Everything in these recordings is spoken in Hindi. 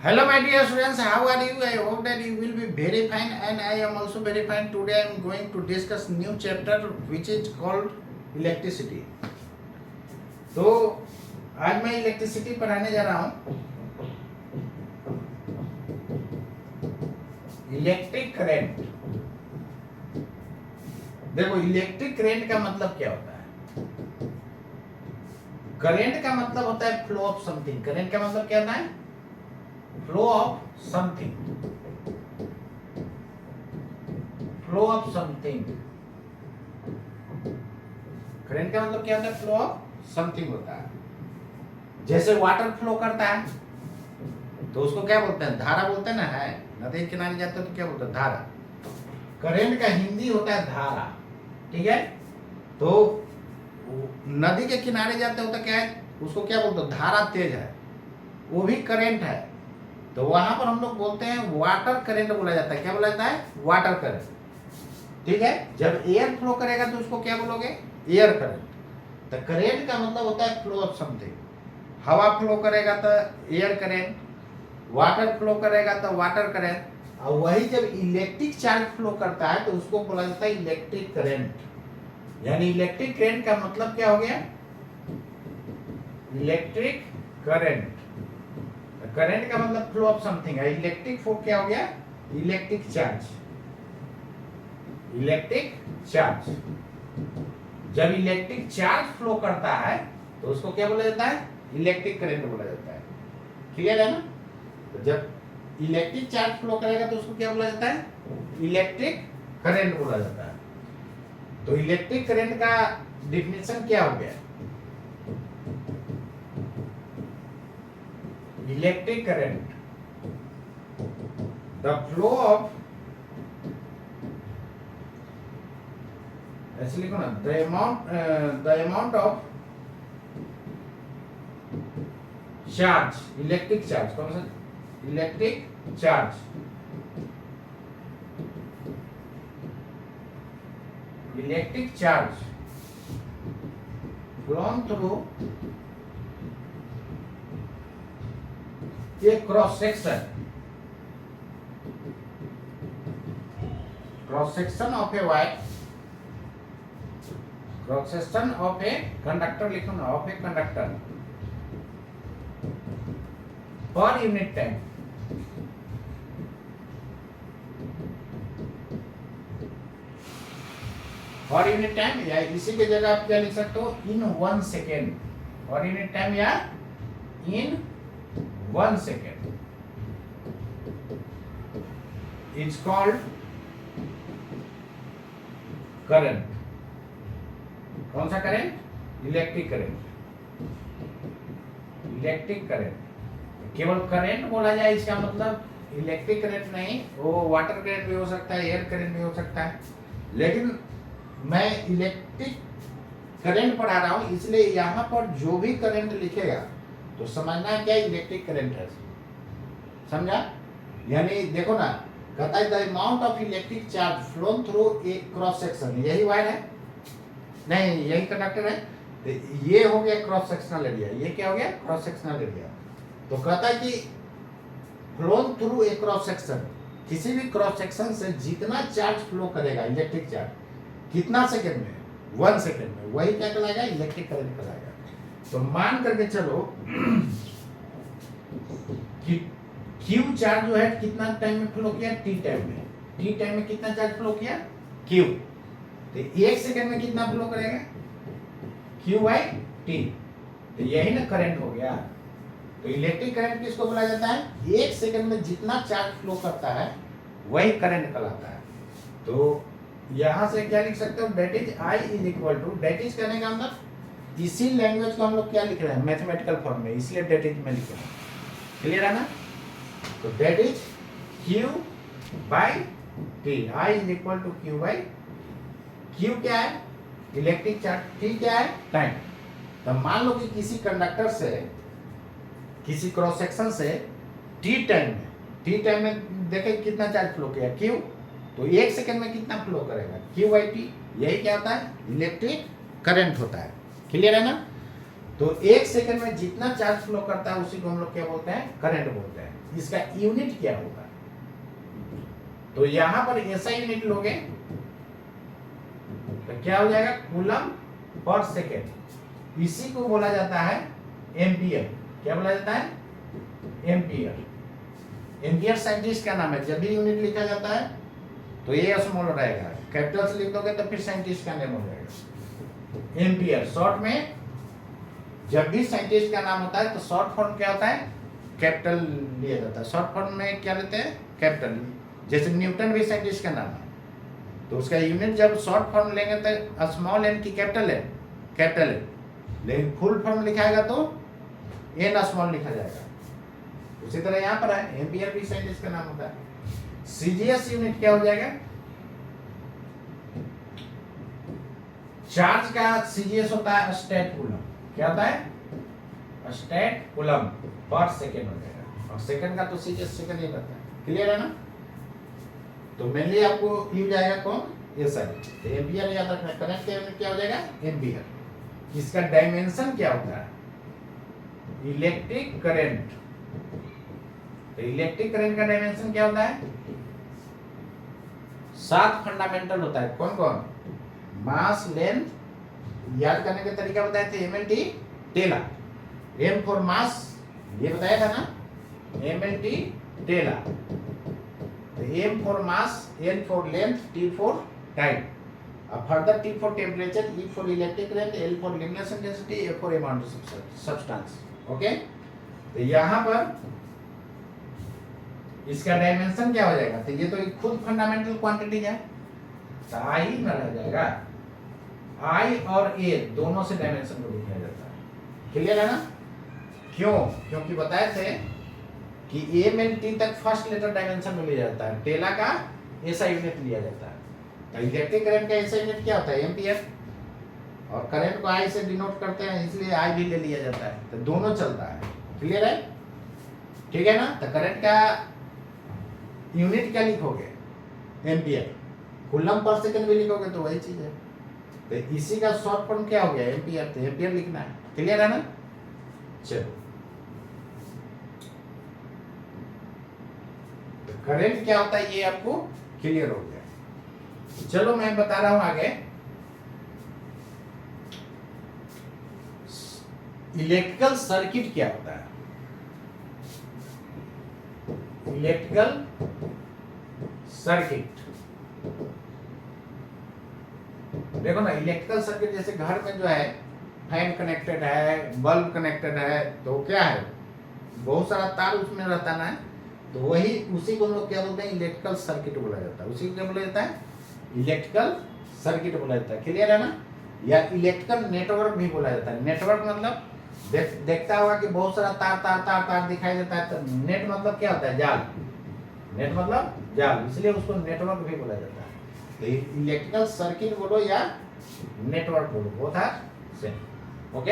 Hello, my dear students. How are you? I hope that you will be very fine, and I am also very fine. Today, I am going to discuss new chapter which is called electricity. तो आज मैं इलेक्ट्रिसिटी पढ़ाने जा रहा हूँ. Electric current. देखो, इलेक्ट्रिक करंट का मतलब क्या होता है? करंट का मतलब होता है फ्लो ऑफ समथिंग. करंट का मतलब क्या होता है? Flow of something. Flow of something. Current का मतलब क्या होता है? फ्लो ऑफ समथिंग होता है. जैसे वाटर फ्लो करता है तो उसको क्या बोलते हैं? धारा बोलते हैं ना. है नदी के किनारे जाते हो तो क्या बोलते हैं? धारा. करंट का हिंदी होता है धारा. ठीक है. तो नदी के किनारे जाते हो तो क्या है? उसको क्या बोलते हैं? धारा तेज है, वो भी करंट है. तो वहां पर हम लोग बोलते हैं वाटर करंट बोला जाता है. क्या बोला जाता है? Water current. ठीक है. जब एयर फ्लो करेगा तो उसको क्या बोलोगे? Air current. तो करंट का मतलब होता है फ्लो ऑफ समथिंग. हवा फ्लो करेगा तो एयर करंट, वाटर फ्लो करेगा तो वाटर करंट. और वही जब इलेक्ट्रिक चार्ज फ्लो करता है तो उसको बोला जाता है इलेक्ट्रिक करंट. यानी इलेक्ट्रिक करंट का मतलब क्या हो गया? Electric current. करंट का मतलब फ्लो ऑफ समथिंग है. इलेक्ट्रिक फ्लो क्या हो गया? Electric charge. Electric charge. जब इलेक्ट्रिक चार्ज फ्लो करता है तो उसको क्या बोला जाता है? इलेक्ट्रिक करंट बोला जाता है. क्लियर है ना? तो जब इलेक्ट्रिक चार्ज फ्लो करेगा तो उसको क्या बोला जाता है? इलेक्ट्रिक करंट बोला जाता है. तो इलेक्ट्रिक करंट का डिफिनेशन क्या हो गया? Electric current, the flow of, ऐसे लिखो ना, the amount of charge. Electric charge कौन सा? Electric charge. Electric charge flown through ये cross section. Cross section of a wire. Cross section of a conductor लिखो ना. Of a conductor per unit time. For unit time, या इसी के जगह आप क्या लिख सकते हो? In 1 second. For unit time या in 1 second is called current. कौन सा current? Electric current. Electric current. केवल करंट बोला जाए इसका मतलब इलेक्ट्रिक करंट नहीं, वो वाटर करंट भी हो सकता है, एयर करंट भी हो सकता है. लेकिन मैं इलेक्ट्रिक करंट पढ़ा रहा हूं, इसलिए यहाँ पर जो भी करंट लिखेगा तो समझना है क्या इलेक्ट्रिक करंट है. समझा? यानी देखो ना, कहता है the amount of electric charge flown through a cross section. यही वायर है नहीं, यही कंडक्टर है. तो ये हो गया क्रॉस सेक्शनल एरिया. ये क्या हो गया? Cross sectional area. तो कहता है कि phloem through a cross section, किसी भी क्रॉस सेक्शन से जितना चार्ज फ्लो करेगा इलेक्ट्रिक चार्ज, कितना सेकंड में? 1 सेकंड में. वही क्या कहलाएगा? इलेक्ट्रिक करंट कहलाएगा. तो मान करके चलो कि Q चार्ज जो है कितना टाइम में फ्लो किया? T टाइम में. T टाइम में कितना चार्ज फ्लो किया? Q. तो 1 सेकंड में कितना फ्लो करेगा? Q by T. तो यही ना करंट हो गया. तो इलेक्ट्रिक करंट किसको बोला जाता है? 1 सेकंड में जितना चार्ज फ्लो करता है वही करंट कहलाता है. तो यहां से क्या लिख सकते हो? That is I is equal to, that is करने का मतलब इसी लैंग्वेज को हम लोग क्या लिख रहे हैं? मैथमेटिकल फॉर्म में, इसलिए डेट इज में लिख रहे हैं. क्लियर है ना? तो that is Q by T. I is equal to Q by. Q क्या है? Electric charge. T क्या है? टाइम. तो मान लो कि किसी कंडक्टर से, किसी क्रॉस सेक्शन से T टाइम में देखे कितना चार्ज फ्लो किया? Q. तो 1 सेकंड में कितना फ्लो करेगा? Q by T. यही क्या होता है? इलेक्ट्रिक करंट होता है. क्लियर है ना? तो 1 सेकंड में जितना चार्ज फ्लो करता है उसी को हम लोग क्या बोलते हैं, करंट बोलते हैं। इसका यूनिट क्या होगा, तो यहां पर ऐसा यूनिट लोगे तो क्या हो जाएगा, कूलम पर सेकेंड। इसी को बोला जाता है एम्पियर। क्या बोला जाता है, एम्पियर। एम्पियर साइंटिस्ट का नाम है। जब भी यूनिट लिखा जाता है तो ये स्मॉल रहेगा, कैपिटल से लिख दोगे तो फिर साइंटिस्ट का नाम हो जाएगा एम्पियर। शॉर्ट में जब भी साइंटिस्ट का नाम होता है तो शॉर्ट फॉर्म क्या होता है, कैपिटल लिया जाता है। शॉर्ट फॉर्म में क्या लेते हैं, कैपिटल। जैसे न्यूटन भी साइंटिस्ट का नाम है, तो उसका यूनिट जब शॉर्ट फॉर्म लेंगे तो स्मॉल एन की कैपिटल है, कैपिटल है। लेकिन फुल फॉर्म लिखाएगा तो एन स्मॉल लिखा जाएगा। उसी तरह यहाँ पर है, एम्पियर भी साइंटिस्ट का नाम होता है। सीजीएस यूनिट क्या हो जाएगा, चार्ज का सीजीएस होता है स्टेट कूलम। क्या होता है, स्टेट कूलम पर सेकेंड हो जाएगा, और सेकेंड का तो सीजीएस सेकेंड ही रहता है। क्लियर है ना। तो मेनली आपको यूज आएगा कौन, एसआई। तो एम्पियर याद रखना। करंट का यूनिट क्या हो जाएगा, एम्पियर। इसका डायमेंशन क्या होता है, इलेक्ट्रिक करंट। तो इलेक्ट्रिक करंट का डायमेंशन क्या होता है, 7 फंडामेंटल होता है। कौन कौन, मास, लेंथ, याद करने का तरीका बताए थे, एमएलटी, टेला। एम फॉर मास ये बताया था ना, एमएलटी, टेला। M for mass, N for length, T for time. अब further T for temperature, E for electric current, L for luminescence density, A for amount of substance. Okay, तो यहाँ पर इसका डायमेंशन क्या हो जाएगा, तो ये तो खुद फंडामेंटल क्वांटिटी है, तो आई में रह जाएगा। आई और ए दोनों से डायमेंशन को दिखाया जाता है। क्लियर है ना। क्यों, क्योंकि बताए थे कि ए में टी तक फर्स्ट लेटर डायमेंशन में लिया जाता है, टेला का ऐसा यूनिट लिया जाता है। तो इलेक्ट्रिक करंट का ऐसा यूनिट क्या होता है, एम्पियर। और करंट को आई से डिनोट करते हैं, इसलिए आई भी ले लिया जाता है। तो दोनों चलता है। क्लियर है, ठीक है ना। तो करंट का यूनिट क्या लिखोगे, एम्पियर। कूलम पर सेकंड भी लिखोगे तो वही चीज है। तो इसी का शॉर्ट फॉर्म क्या हो गया, एम्पियर। तो एम्पियर लिखना है। क्लियर है ना। चलो, तो करंट क्या होता है ये आपको क्लियर हो गया। चलो मैं बता रहा हूं आगे। इलेक्ट्रिकल सर्किट क्या होता है, इलेक्ट्रिकल सर्किट। देखो ना, इलेक्ट्रिकल सर्किट जैसे घर में जो है फैन कनेक्टेड है, बल्ब कनेक्टेड है, तो क्या है, बहुत सारा तार उसमें रहता ना, तो वही उसी को हम लोग क्या बोलते हैं, इलेक्ट्रिकल सर्किट बोला जाता है। उसी को क्या बोला जाता है, इलेक्ट्रिकल सर्किट बोला जाता है। क्लियर है ना। या इलेक्ट्रिकल नेटवर्क भी बोला जाता है। नेटवर्क मतलब देखता होगा कि बहुत सारा तार तार तार तार दिखाई देता है, तो नेट मतलब क्या होता है, जाल। नेट मतलब जाल, इसलिए उसको नेटवर्क भी बोला जाता है। तो इलेक्ट्रिकल सर्किट बोलो या नेटवर्क बोलो, बोथ आर सेम। ओके,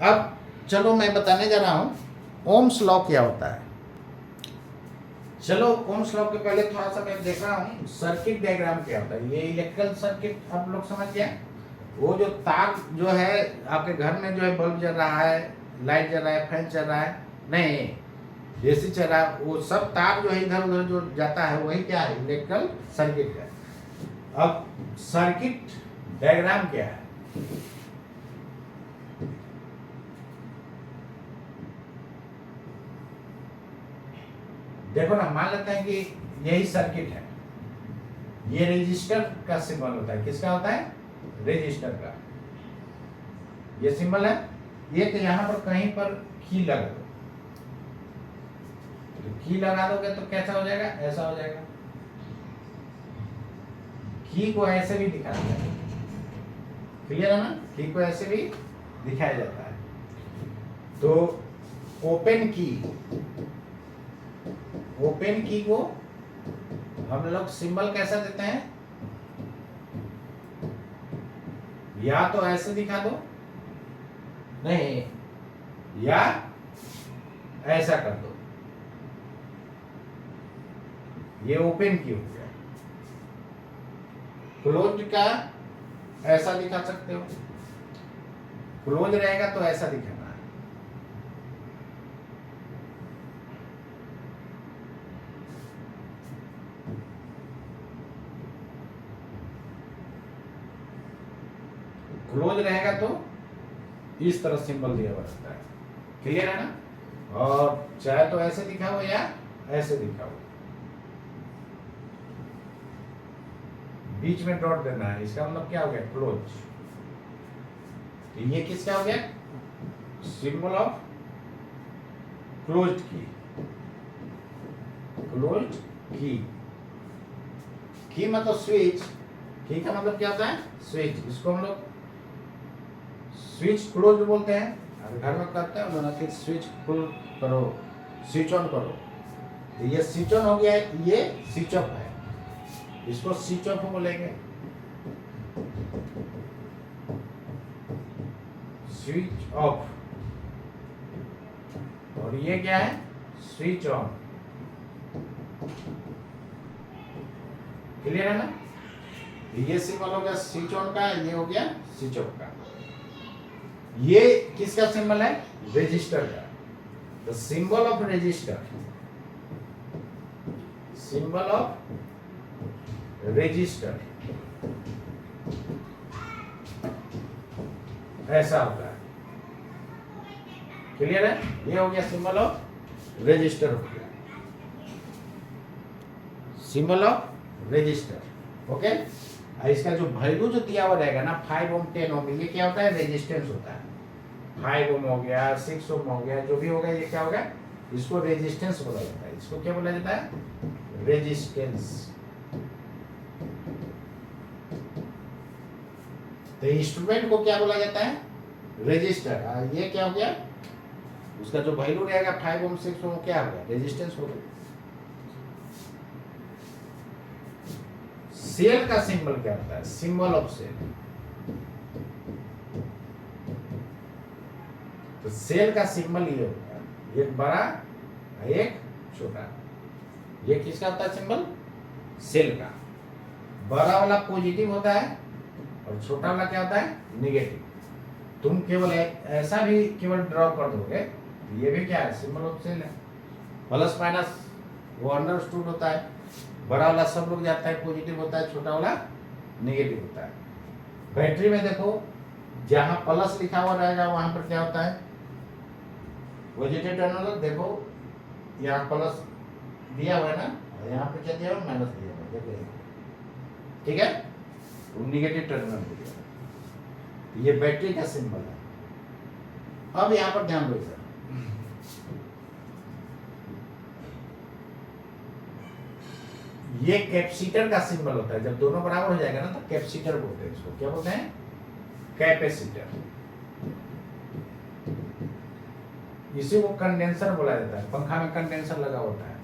अब चलो मैं बताने जा रहा हूं ओम्स लॉ क्या होता है। चलो, ओम्स लॉ के पहले थोड़ा सा मैं देख रहा हूं सर्किट डायग्राम क्या होता है। ये इलेक्ट्रिकल सर्किट आप लोग समझ गए। वो जो तार जो है आपके घर में जो है, बल्ब जल रहा है, लाइट जल रहा है, फैन चल रहा है, नहीं एसी चल रहा है, वो सब तार जो है इधर उधर जो जाता है वही क्या है, इलेक्ट्रिकल सर्किट है। अब सर्किट डायग्राम क्या है, देखो ना, मान लेते हैं कि यही सर्किट है। ये रेजिस्टर का सिंबल होता है। किसका होता है, रेजिस्टर का। ये सिंबल है। एक यहाँ पर कहीं पर की लगा दो, तो की लगा दोगे तो कैसा हो जाएगा, ऐसा हो जाएगा। की को ऐसे भी दिखाया जाता है। क्लियर है ना। की को ऐसे भी दिखाया जाता है। तो ओपन की, ओपन की को हम लोग सिंबल कैसा देते हैं, या तो ऐसे दिखा दो, नहीं, या ऐसा कर दो, ये ओपन की हो गया। क्लोज्ड का ऐसा दिखा सकते हो, क्लोज रहेगा तो ऐसा दिखाना है। क्लोज रहेगा तो इस तरह सिंबल दिया हुआ रहता है। क्लियर है ना? और चाहे तो ऐसे दिखा हो या ऐसे दिखा हो, बीच में डॉट देना है। इसका मतलब क्या हो गया? क्लोज। तो ये किसका हो गया? सिंबल ऑफ क्लोज्ड की। क्लोज्ड की मतलब स्विच। की का मतलब क्या होता है? स्विच। इसको हम लोग स्विच क्लोज बोलते हैं। अगर घर में करते हैं ना कि स्विच क्लोज करो, स्विच ऑन करो, तो ये स्विच ऑन हो गया है, ये स्विच ऑफ है, इसको स्विच ऑफ बोलेंगे। Switch off. और ये क्या है? Switch on. क्लियर है ना? ये सिंबल हो गया स्विच ऑन का, ये हो गया स्विच ऑफ का। ये किसका सिंबल है? रजिस्टर का। The symbol of register, symbol of register ऐसा होता है। क्लियर है? ये हो गया सिंबल ऑफ रजिस्टर हो गया, सिंबल ऑफ रजिस्टर। ओके। इसका जो वैल्यू जो दिया हुआ रहेगा ना 5 ओम 10 ओम, ये क्या होता है? रेजिस्टेंस होता है। 5 ओम हो गया, 6 ओम हो गया, जो भी होगा ये क्या होगा? इसको रेजिस्टेंस बोला जाता है। इसको क्या बोला जाता है? रेजिस्टेंस। तो इंस्ट्रूमेंट को क्या बोला जाता है? रजिस्टर। ये क्या हो गया? उसका जो वैल्यू रहेगा 5 ओम 6 ओम क्या होगा? रेजिस्टेंस होगा। सेल का सिंबल क्या होता है? Symbol of cell. तो सेल का सिंबल ये होता है, एक बड़ा एक छोटा। ये किसका होता है सिंबल? सेल का। बड़ा वाला पॉजिटिव होता है और छोटा वाला क्या होता है? निगेटिव। तुम केवल ऐसा भी केवल ड्रॉ कर दोगे, ये भी क्या है? सिंबल ऑफ सेल है। प्लस माइनस वो अंडरस्टूड होता है। बड़ा वाला सब लोग जाता है पॉजिटिव होता है, छोटा वाला नेगेटिव होता है। बैटरी में देखो जहां प्लस लिखा हुआ रहेगा वहां पर क्या होता है? Positive terminal. देखो यहाँ प्लस दिया हुआ है ना, यहाँ पे क्या दिया हुआ? माइनस दिया हुआ है। देखो ठीक है, तो नेगेटिव टर्मिनल दिया हुआ है। ये बैटरी का सिंबल है। अब यहाँ पर ध्यान दो सर, ये कैपेसिटर का सिंबल होता है। जब दोनों बराबर हो जाएगा ना तो कैपेसिटर बोलते हैं इसको। क्या बोलते हैं? कैपेसिटर। इसी को कंडेंसर बोला जाता है। पंखा में कंडेंसर लगा होता है,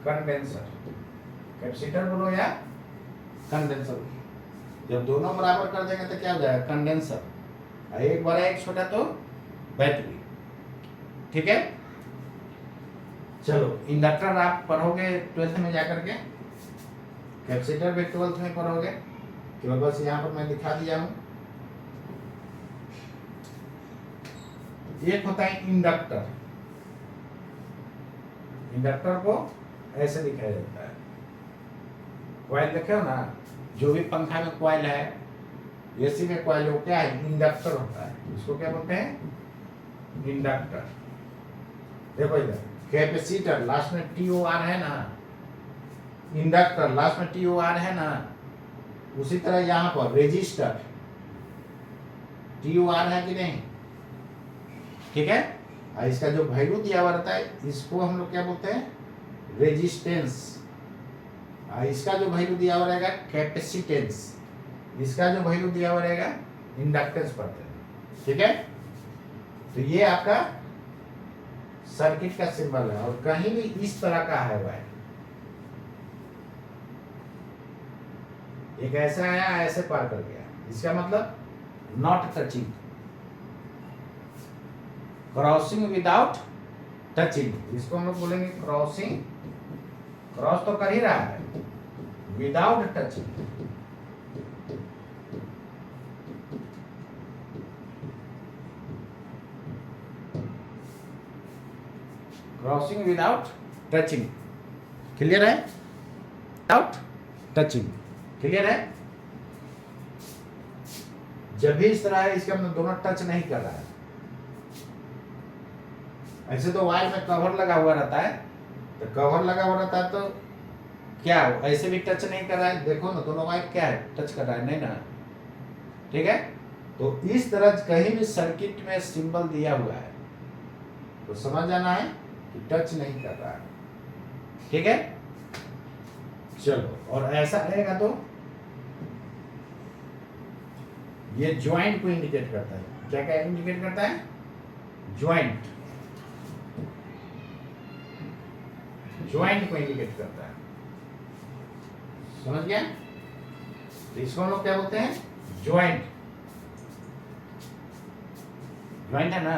कंडेंसर। कैपेसिटर बोलो या कंडेंसर। जब दोनों बराबर कर देंगे तो क्या हो जाएगा? कंडेंसर। एक बड़ा एक छोटा तो बैटरी। ठीक है। चलो इंडक्टर आप पढ़ोगे 12th में जाकर के, कैपेसिटर भी 12th में पढ़ोगे। केवल बस यहाँ पर मैं दिखा दिया हूँ। एक होता है इंडक्टर। इंडक्टर को ऐसे दिखाया जाता है। कॉइल देखे हो ना, जो भी पंखा में कॉइल है, एसी में कॉइल हो, क्या है? इंडक्टर होता है। इसको क्या बोलते हैं? इंडक्टर। देखो इधर कैपेसिटर लास्ट में TOR है ना, इंडक्टर लास्ट में TOR है ना, उसी तरह यहाँ पर रेजिस्टर TOR है कि नहीं? ठीक है। और इसका जो वैल्यू दिया हुआ रहता है इसको हम लोग क्या बोलते हैं? रेजिस्टेंस। और इसका जो वैल्यू दिया हुआ रहेगा कैपेसिटेंस। इसका जो वैल्यू दिया हुआ रहेगा इंडक्टेंस पढ़ते हैं। ठीक है। तो ये आपका सर्किट का सिंबल है। और कहीं भी इस तरह का है वायर, एक ऐसा आया ऐसे पार कर गया, इसका मतलब not touching, crossing without touching. इसको हम लोग बोलेंगे क्रॉसिंग। क्रॉस तो कर ही रहा है, without touching. Crossing without touching, clear है, विदाउट टचिंग, क्लियर है। जब भी इस तरह है इसके अंदर दोनों टच नहीं कर रहा है। ऐसे तो वायर में कवर लगा हुआ रहता है, तो कवर लगा हुआ रहता है तो क्या हो, ऐसे भी टच नहीं कर रहा है, देखो ना दोनों वायर क्या है, टच कर रहा है नहीं ना, ठीक है। तो इस तरह कहीं भी सर्किट में सिंबल दिया हुआ है तो समझ जाना है कि टच नहीं कर रहा है, ठीक है। चलो, और ऐसा रहेगा तो ये ज्वाइंट को इंडिकेट करता है। क्या क्या इंडिकेट करता है? ज्वाइंट, ज्वाइंट को इंडिकेट करता है, समझ गया। तो इसको हम लोग क्या बोलते हैं? ज्वाइंट, ज्वाइंट है ना।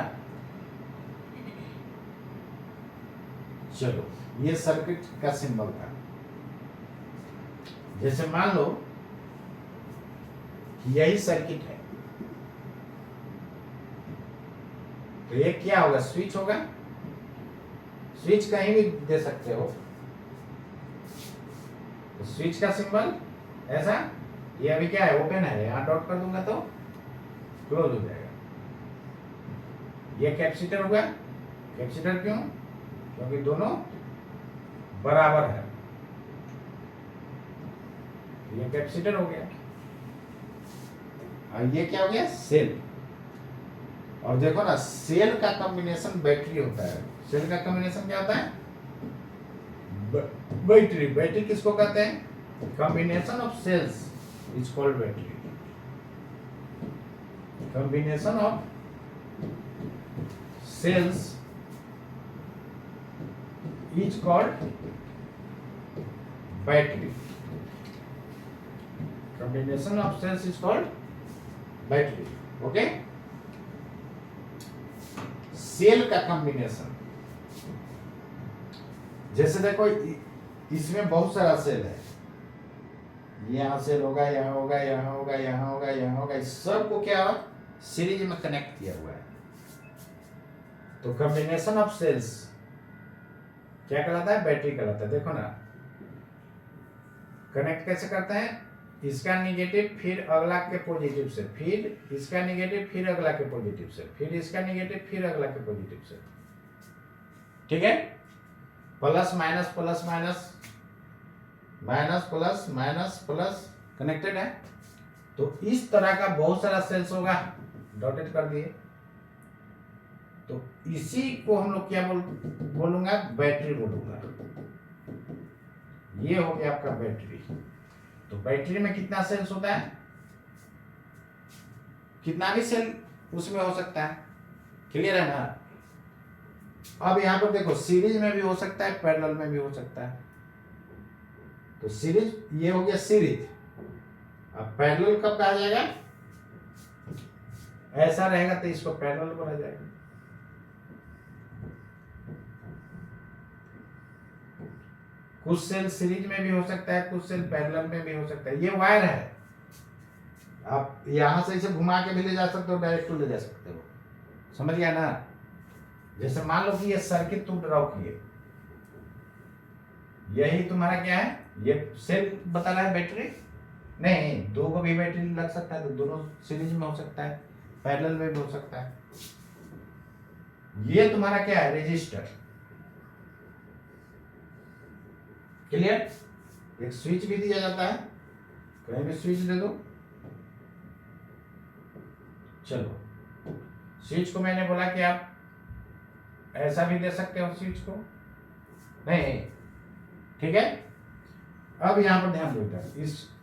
चलो, ये सर्किट का सिंबल था। जैसे मान लो कि यही सर्किट है, तो ये क्या होगा? स्विच होगा। स्विच कहीं भी दे सकते हो, तो स्विच का सिंबल ऐसा, ये अभी क्या है? ओपन है, यहां डॉट कर दूंगा तो क्लोज हो जाएगा। ये कैपेसिटर होगा। कैपेसिटर क्यों? क्योंकि दोनों बराबर है। ये कैपेसिटर हो गया। और ये क्या हो गया? सेल। और देखो ना, सेल का कॉम्बिनेशन बैटरी होता है। सेल का कॉम्बिनेशन क्या होता है? बैटरी। बैटरी किसको कहते हैं? Combination of cells is called battery. Combination of cells is called battery. Combination of cells is called battery. Okay. Cell का कॉम्बिनेशन, जैसे देखो इसमें बहुत सारा सेल है, यहाँ सेल होगा, यहाँ होगा, यहाँ होगा, यहाँ होगा, यहाँ होगा, इस सबको क्या सीरीज में कनेक्ट किया हुआ है। तो कॉम्बिनेशन ऑफ सेल्स क्या कहलाता है? बैटरी कहलाता है। देखो ना, कनेक्ट कैसे करते हैं? इसका निगेटिव फिर अगला के पॉजिटिव से, फिर इसका निगेटिव फिर अगला के पॉजिटिव से, फिर इसका निगेटिव फिर अगला के पॉजिटिव से, ठीक है। Plus minus plus minus, minus plus minus plus connected है। तो इस तरह का बहुत सारा सेल्स होगा, डॉटेड कर दिए। तो इसी को हम लोग क्या बोलूंगा? बैटरी बोलूंगा। ये हो गया आपका बैटरी। तो बैटरी में कितना सेल्स होता है? कितना भी सेल उसमें हो सकता है, क्लियर है ना। अब यहां पर देखो, सीरीज में भी हो सकता है, पैरेलल में भी हो सकता है। तो सीरीज, ये हो गया सीरीज। अब पैरेलल कब कहा जाएगा? ऐसा रहेगा तो इसको पैरेलल बोला जाएगा। कुछ सेल सीरीज में भी हो सकता है, कुछ सेल पैरेलल में भी हो सकता है। ये वायर है, आप यहां से इसे घुमा के भी ले जा सकते हो, डायरेक्ट ले जा सकते हो, समझ गया ना। जैसे मान लो कि ये सर्किट तुम ड्रॉ किए, यही तुम्हारा क्या है? ये सेल बता रहा है बैटरी। नहीं, दो को भी बैटरी लग सकता है, तो दोनों सीरीज में हो सकता है, पैरेलल में भी हो सकता है। ये तुम्हारा क्या है? Resistor, clear. एक स्विच भी दिया जाता है, कहीं भी स्विच दे दो। चलो, स्विच को मैंने बोला कि आप ऐसा भी दे सकते हो स्विच को, नहीं, ठीक है। अब यहां पर ध्यान दो,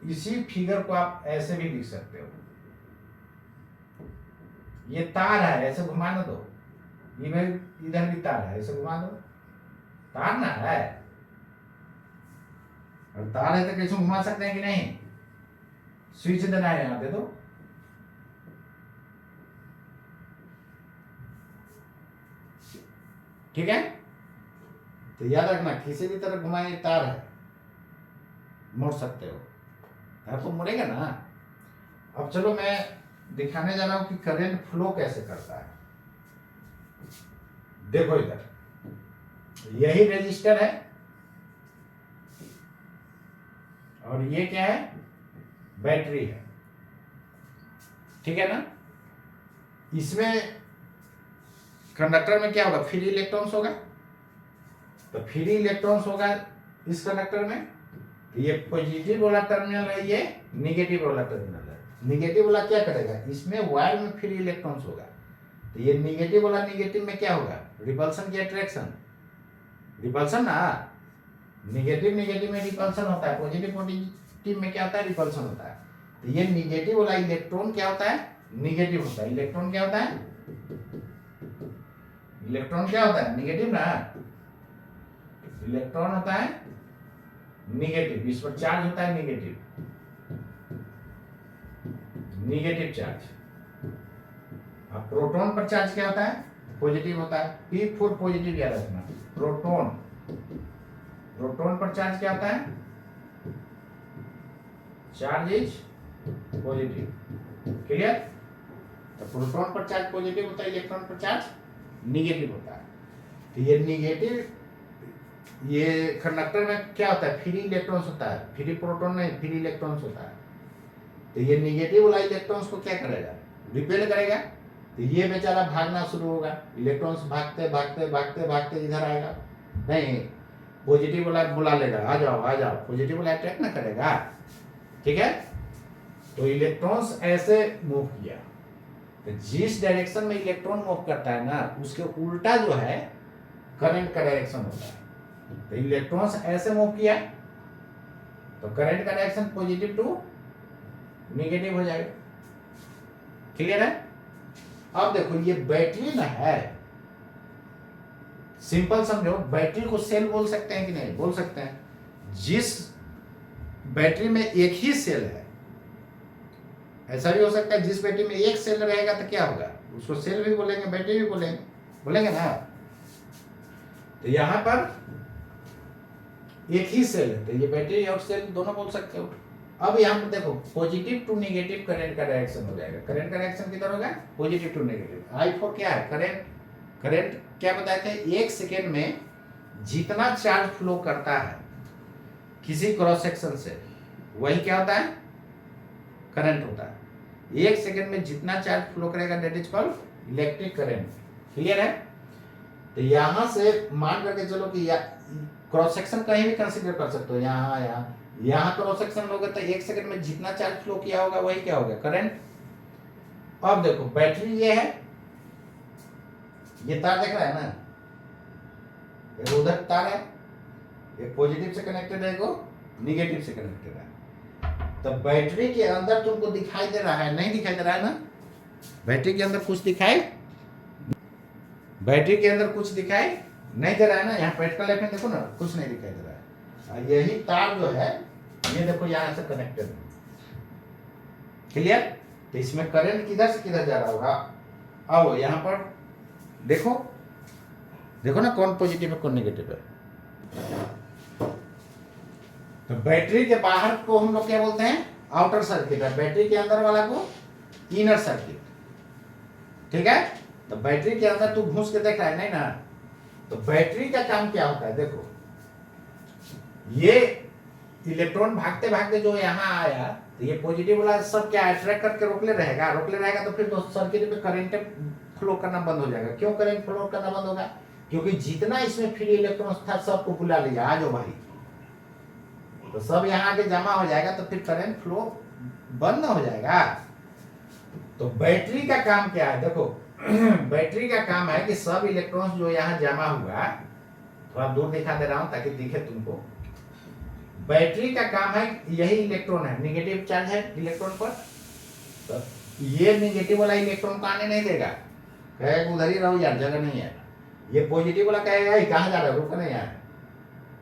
इसी फिगर को आप ऐसे भी लिख सकते हो। ये तार है, ऐसे घुमा दो, इधर भी तार है, ऐसे घुमा दो, तार ना है। और तार है तो कैसे घुमा सकते हैं कि नहीं? स्विच देना है, यहां दे दो। ठीक है। तो याद रखना, किसी भी तरह घुमाए, तार है, मोड़ सकते हो, तार तो मुड़ेगा ना। अब चलो मैं दिखाने जा रहा हूं कि करंट फ्लो कैसे करता है। देखो इधर, यही रेजिस्टर है और ये क्या है, बैटरी है, ठीक है ना। इसमें कंडक्टर में क्या होगा, फ्री इलेक्ट्रॉन्स होगा, तो फ्री इलेक्ट्रॉन्स होगा इस कंडक्टर में। ये पॉजिटिव वाला टर्मिनल है, ये निगेटिव वाला टर्मिनल है। निगेटिव वाला क्या करेगा, इसमें वायर में फ्री इलेक्ट्रॉन्स होगा, तो ये निगेटिव वाला निगेटिव में क्या होगा, रिपल्सन की अट्रैक्शन, रिपल्सन ना, निगेटिव निगेटिव में रिपल्सन होता है, पॉजिटिव पॉजिटिव में क्या होता है, रिपल्सन होता है। तो ये निगेटिव वाला इलेक्ट्रॉन क्या होता है, निगेटिव होता है। इलेक्ट्रॉन क्या होता है, इलेक्ट्रॉन क्या होता है, निगेटिव ना, इलेक्ट्रॉन होता है निगेटिव, इस पर चार्ज होता है निगेटिव, निगेटिव चार्ज। अब प्रोटॉन पर चार्ज क्या होता है, पॉजिटिव होता है। P4 पॉजिटिव याद रखना, प्रोटॉन, प्रोटॉन पर चार्ज क्या होता है, चार्ज इज पॉजिटिव, क्लियर। तो प्रोटॉन पर चार्ज पॉजिटिव होता है, इलेक्ट्रॉन पर चार्ज निगेटिव होता है। तो ये निगेटिव, ये कंडक्टर में क्या होता है, फ्री इलेक्ट्रॉन्स होता है, फ्री प्रोटॉन नहीं, फ्री इलेक्ट्रॉन्स होता है। तो ये निगेटिव वाला इलेक्ट्रॉन्स को क्या करेगा, रिपेल करेगा। तो ये बेचारा भागना शुरू होगा, इलेक्ट्रॉन्स भागते भागते भागते भागते इधर आएगा, नहीं पॉजिटिव वाला बुला लेगा, आ जाओ आ जाओ, पॉजिटिव वाला अटैक ना करेगा, ठीक है। तो इलेक्ट्रॉन्स ऐसे मूव किया, तो जिस डायरेक्शन में इलेक्ट्रॉन मूव करता है ना, उसके उल्टा जो है करंट का डायरेक्शन होता है। तो इलेक्ट्रॉन्स ऐसे मूव किया तो करंट का डायरेक्शन पॉजिटिव टू नेगेटिव हो जाएगा, क्लियर है। अब देखो ये बैटरी ना है, सिंपल समझो, बैटरी को सेल बोल सकते हैं कि नहीं, बोल सकते हैं। जिस बैटरी में एक ही सेल है, ऐसा भी हो सकता है जिस बैटरी में एक सेल रहेगा तो क्या होगा, उसको सेल भी बोलेंगे, बैटरी भी बोलेंगे, बोलेंगे ना। तो यहां पर एक ही सेल है, तो ये बैटरी और सेल दोनों बोल सकते हो। अब यहाँ पर देखो, पॉजिटिव टू नेगेटिव करंट का डायरेक्शन हो जाएगा। करंट का डायरेक्शन किधर होगा, पॉजिटिव टू नेगेटिव। I4 क्या है, करंट, करंट क्या बताए थे, एक सेकेंड में जितना चार्ज फ्लो करता है किसी क्रॉस सेक्शन से, वही क्या होता है, करंट होता है। एक सेकेंड में जितना चार्ज फ्लो करेगा that is called electric current, clear है। तो यहां से मान करके चलो कि क्रॉस सेक्शन कहीं भी कंसीडर कर सकते हो, यहाँ क्रॉस सेक्शन लोगे तो एक सेकंड में जितना चार्ज फ्लो किया होगा वही क्या होगा, करंट। अब देखो बैटरी ये है, ये तार देख रहा है ना, ये उधर तार है, ये पॉजिटिव से कनेक्टेड है, को निगेटिव से कनेक्टेड है। तो बैटरी के अंदर तुमको दिखाई दे रहा है, नहीं दिखाई दे रहा है ना, बैटरी के अंदर कुछ दिखाई, बैटरी के अंदर कुछ दिखाई नहीं दे रहा है ना। यहाँ प्रैक्टिकल लाइफ में देखो ना, कुछ नहीं दिखाई दे रहा है। यही तार जो है ये देखो यहाँ से कनेक्टेड है, क्लियर। तो इसमें करंट किधर से किधर जा रहा होगा, अब यहाँ पर देखो, देखो ना कौन पॉजिटिव है कौन नेगेटिव है। तो बैटरी के बाहर को हम लोग क्या बोलते हैं, आउटर सर्किट है, बैटरी के अंदर वाला को इनर सर्किट, ठीक है। तो बैटरी के अंदर तू घुस के देख रहा है, नहीं ना। तो बैटरी का काम क्या होता है, देखो ये इलेक्ट्रॉन भागते भागते जो यहाँ आया, तो ये पॉजिटिव वाला सब क्या अट्रैक्ट करके रोकले रहेगा, रोकले रहेगा तो फिर सर्किट में करंट फ्लो करना बंद हो जाएगा। क्यों करंट फ्लो करना बंद होगा, क्योंकि जितना इसमें फ्री इलेक्ट्रॉन था सबको बुला लिया, आ जाओ भाई, तो सब यहाँ आके जमा हो जाएगा, तो फिर करंट फ्लो बंद ना हो जाएगा। तो बैटरी का काम क्या है, देखो बैटरी का काम है कि सब इलेक्ट्रॉन्स जो यहाँ जमा हुआ, थोड़ा दूर दिखा दे रहा हूं ताकि दिखे तुमको। बैटरी का काम है, यही इलेक्ट्रॉन है, नेगेटिव चार्ज है इलेक्ट्रॉन पर, तो ये नेगेटिव वाला इलेक्ट्रॉन को आने नहीं देगा, कहेगा उधर ही रहो यार, जगह नहीं है। ये पॉजिटिव वाला कहेगा कहाँ जा रहा है, रुको नहीं यार,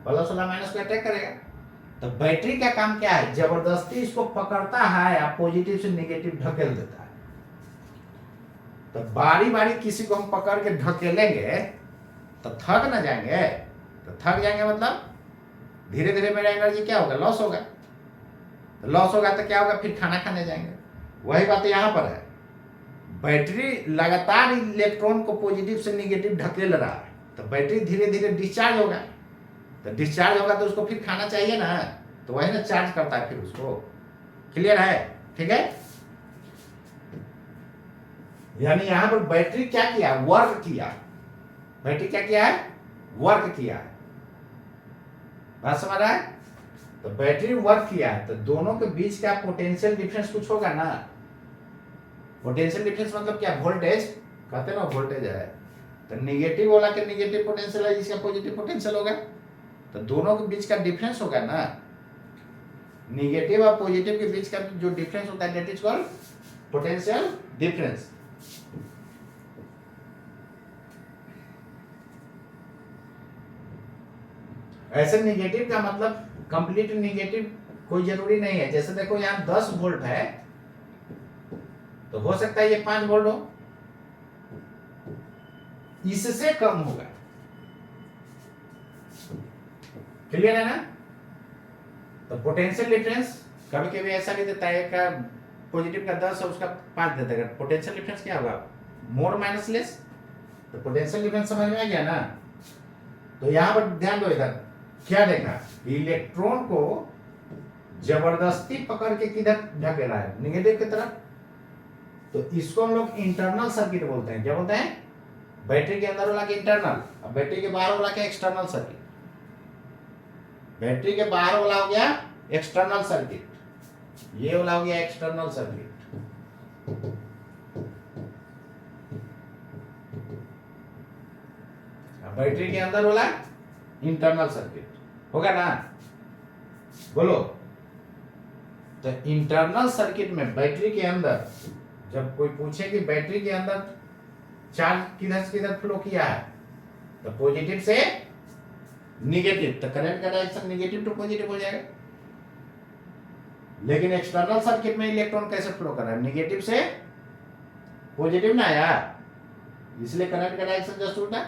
प्लस वाला माइनस को अटैक करेगा। तो बैटरी का काम क्या है, जबरदस्ती इसको पकड़ता है, आप पॉजिटिव से नेगेटिव ढकेल देता है। तो बारी बारी किसी को हम पकड़ के ढकेलेंगे तो थक ना जाएंगे, तो थक जाएंगे मतलब धीरे धीरे मेरा एनर्जी क्या होगा, लॉस होगा। तो लॉस होगा तो क्या होगा, फिर खाना खाने जाएंगे। वही बात यहाँ पर है, बैटरी लगातार इलेक्ट्रॉन को पॉजिटिव से नेगेटिव ढकेल रहा है, तो बैटरी धीरे धीरे डिस्चार्ज होगा, तो डिस्चार्ज होगा तो उसको फिर खाना चाहिए ना, तो वही ना चार्ज करता है फिर उसको। क्लियर है? ठीक है। यानी यहां पर बैटरी क्या किया, वर्क किया। बैटरी क्या किया है, वर्क किया है। बात समझ रहा है? तो बैटरी वर्क किया है, तो दोनों के बीच का पोटेंशियल डिफरेंस कुछ होगा ना। पोटेंशियल डिफरेंस मतलब क्या, वोल्टेज कहते हैं ना, वोल्टेज है। तो निगेटिव वाला के निगेटिव पोटेंशियल है, इसका पॉजिटिव पोटेंशियल होगा, तो दोनों के बीच का डिफरेंस होगा ना। निगेटिव और पॉजिटिव के बीच का जो डिफरेंस होता है, that is called potential difference. ऐसे निगेटिव का मतलब कंप्लीट निगेटिव कोई जरूरी नहीं है। जैसे देखो यहाँ 10 वोल्ट है, तो हो सकता है ये 5 वोल्ट हो, इससे कम होगा। क्लियर है ना? तो पोटेंशियल डिफरेंस कभी कभी ऐसा भी देता है, का पॉजिटिव का 10 है उसका 5 देता है। पोटेंशियल डिफरेंस क्या होगा, मोर माइनस लेस। तो पोटेंशियल डिफरेंस समझ में आ गया ना। तो यहां पर ध्यान दो, इधर क्या देखा, इलेक्ट्रॉन को जबरदस्ती पकड़ के किधर ढकेला है, निगेटिव की तरफ। तो इसको हम लोग इंटरनल सर्किट बोलते हैं। क्या बोलते हैं, बैटरी के अंदर वाला के इंटरनल, और बैटरी के बाहर वाला के एक्सटर्नल सर्किट। बैटरी के बाहर वाला हो गया एक्सटर्नल सर्किट, ये वाला हो गया एक्सटर्नल सर्किट। बैटरी के अंदर वाला इंटरनल सर्किट होगा ना, बोलो। तो इंटरनल सर्किट में बैटरी के अंदर जब कोई पूछे कि बैटरी के अंदर चार्ज किधर से किधर फ्लो किया है, तो पॉजिटिव से निगेटिव, तो करंट का डायरेक्शन निगेटिव टू पॉजिटिव हो जाएगा। लेकिन एक्सटर्नल सर्किट में इलेक्ट्रॉन कैसे फ्लो कर रहा है, निगेटिव से पॉजिटिव ना यार, इसलिए करंट का डायरेक्शन जस्ट उल्टा,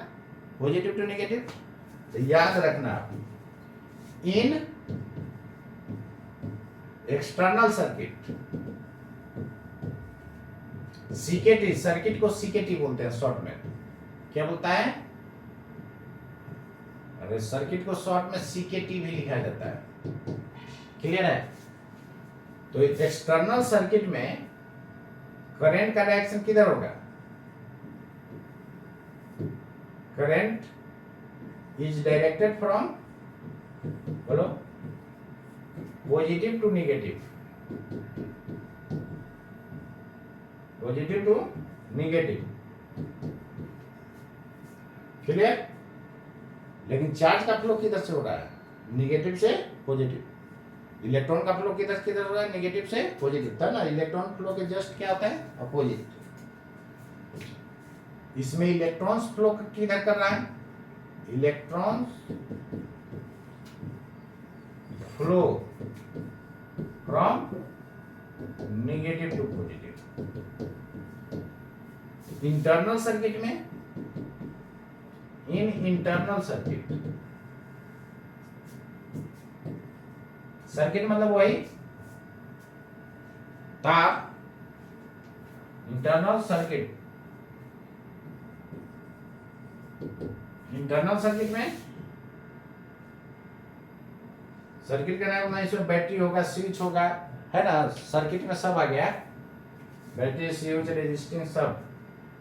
पॉजिटिव टू नेगेटिव। तो याद रखना, इन एक्सटर्नल सर्किट, सीकेटी, सर्किट को सीकेटी बोलते हैं शॉर्ट में। क्या बोलता है, अरे सर्किट को शॉर्ट में सीकेटी भी लिखा जाता है। क्लियर है? तो एक्सटर्नल सर्किट में करंट का डायरेक्शन किधर होगा, करंट इज डायरेक्टेड फ्रॉम, बोलो, positive to negative, positive to negative. Clear? लेकिन चार्ज का फ्लो किधर से हो रहा है, निगेटिव से पॉजिटिव। इलेक्ट्रॉन का फ्लो किधर किधर हो रहा है, नेगेटिव से पॉजिटिव, था ना। इलेक्ट्रॉन फ्लो के जस्ट क्या होता है, अपोजिट। इसमें इलेक्ट्रॉन्स फ्लो किधर कर रहा है, electrons flow from negative to positive. Internal circuit में, इन इंटरनल सर्किट, सर्किट मतलब वही तार, इंटरनल सर्किट। इंटरनल सर्किट में, सर्किट का नाम, इसमें बैटरी होगा, स्विच होगा, है ना। सर्किट में सब आ गया, बैटरी, स्विच, रेजिस्टेंस, सब।